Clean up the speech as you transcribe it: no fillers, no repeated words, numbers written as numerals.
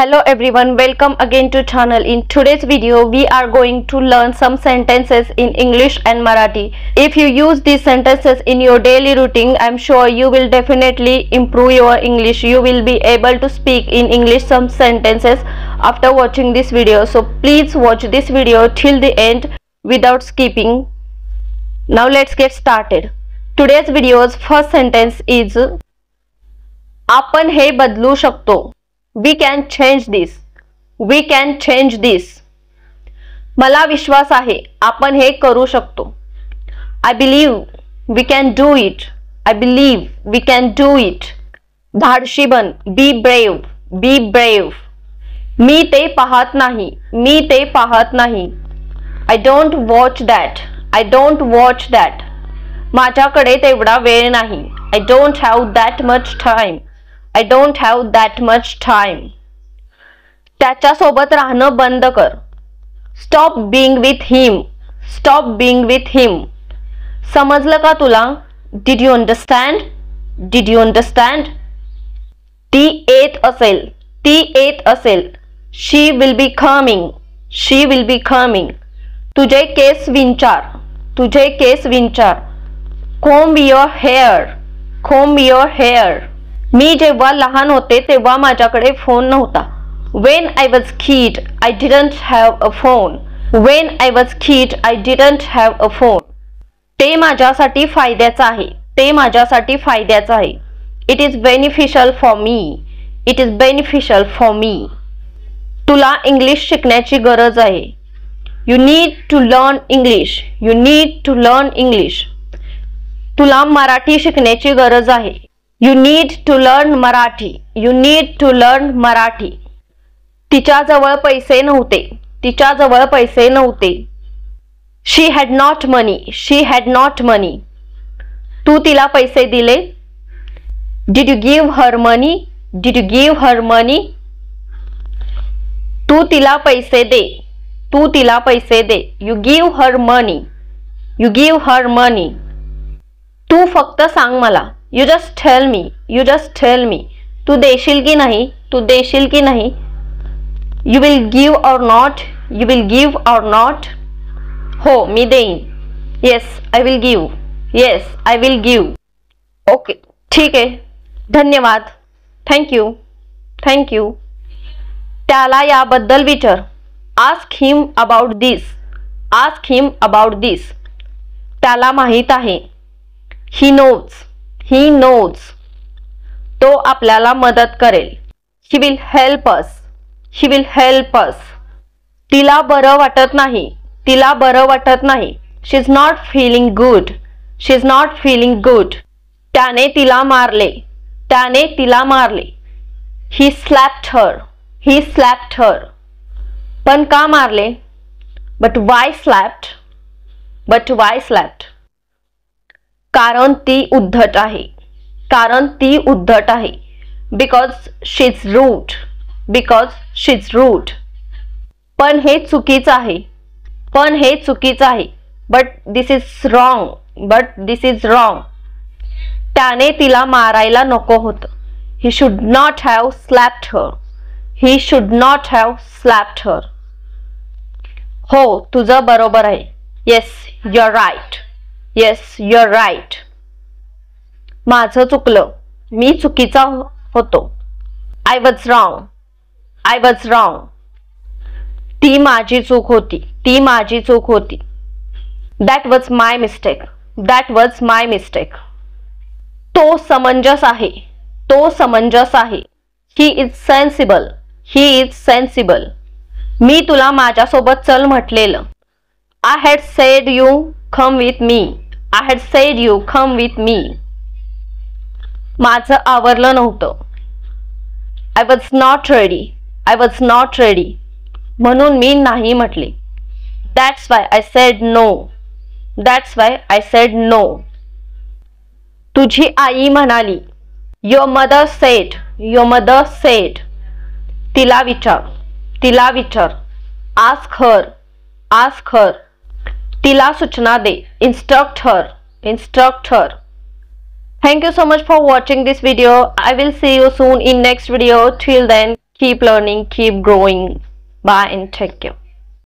Hello everyone, welcome again to channel. In today's video we are going to learn some sentences in English and Marathi. If you use these sentences in your daily routine, I'm sure you will definitely improve your English. You will be able to speak in English some sentences after watching this video. So please watch this video till the end without skipping. Now let's get started. Today's video's first sentence is आपण हे बदलू शकतो. We can change this. We can change this. मला विश्वास आहे आपण हे करू शकतो. I believe we can do it. I believe we can do it. धाडशी bun. Be brave. Be brave. मी ते पाहत नाही. मी ते पाहत नाही. I don't watch that. I don't watch that. माझ्याकडे तेवढा वेळ नाही. I don't have that much time. I don't have that much time. त्याच्या सोबत राहणं बंद कर. Stop being with him. Stop being with him. समजलं का तुला? Did you understand? Did you understand? ती येत असेल. ती येत असेल. She will be coming. She will be coming. तुझे केस विंचार. तुझे केस विंचार. Comb your hair. Comb your hair. मी जेव्हा लहान होते तेव्हा माझ्याकडे फोन नव्हता. When I was kid, I didn't have a phone. When I was kid, I didn't have a phone. ते माझ्यासाठी फायद्याचं आहे. ते माझ्यासाठी फायद्याचं आहे. It is beneficial for me. It is beneficial for me. तुला इंग्लिश शिकण्याची गरज आहे. You need to learn English. You need to learn English. तुला मराठी शिकण्याची गरज आहे. You need to learn Marathi. You need to learn Marathi. तिच्याजवळ पैसे नव्हते. तिच्याजवळ पैसे नव्हते. She had not money. She had not money. तू तिला पैसे दिले. Did you give her money? Did you give her money? तू तिला पैसे दे. तू तिला पैसे दे. You give her money. You give her money. तू फक्त सांग मला. You just tell me. You just tell me. तू देशील की नाही? तू देशील की नाही? You will give or not? You will give or not? हो मी देईन. Yes, I will give. Yes, I will give. Okay, ठीक आहे. धन्यवाद. Thank you. Thank you. त्याला याबद्दल विचार. Ask him about this. Ask him about this. त्याला माहित आहे. He knows. He knows. तो आपल्याला मदत करेल. He will help us. He will help us. तिला बरं वाटत नाही. तिला बरं वाटत नाही. She is not feeling good. She is not feeling good. त्याने तिला मारले. त्याने तिला मारले. He slapped her. He slapped her. पण का मारले? But why slapped? But why slapped? कारण ती उद्धट आहे. कारण ती उद्धट आहे. Because she's rude. Because she's rude. पण हे चुकीचं आहे. पण हे चुकीचं आहे. But this is wrong. But this is wrong. त्याने तिला मारायला नको होतं. He should not have slapped her. He should not have slapped her. हो तुझं बरोबर आहे. Yes, you're right. Yes, you're right. माझं चुकलं. मी चुकीचा होतो. I was wrong. I was wrong. ती माझी चूक होती. ती माझी चूक होती. That was my mistake. That was my mistake. तो समंजस आहे. तो समंजस आहे. He is sensible. He is sensible. मी तुला माझ्यासोबत चल म्हटलेलं. I had said you come with me. I had said you come with me. माझं आवरलं नव्हतं. I was not ready. I was not ready. म्हणून मी नाही म्हटले. That's why I said no. That's why I said no. तुझी आई म्हणाली. Your mother said. Your mother said. तिला विचार. तिला विचार. Ask her. Ask her. तिला सूचना दे. Instruct her. Instruct her. Thank you so much for watching this video. I will see you soon in next video. Till then, keep learning, keep growing. Bye and take care.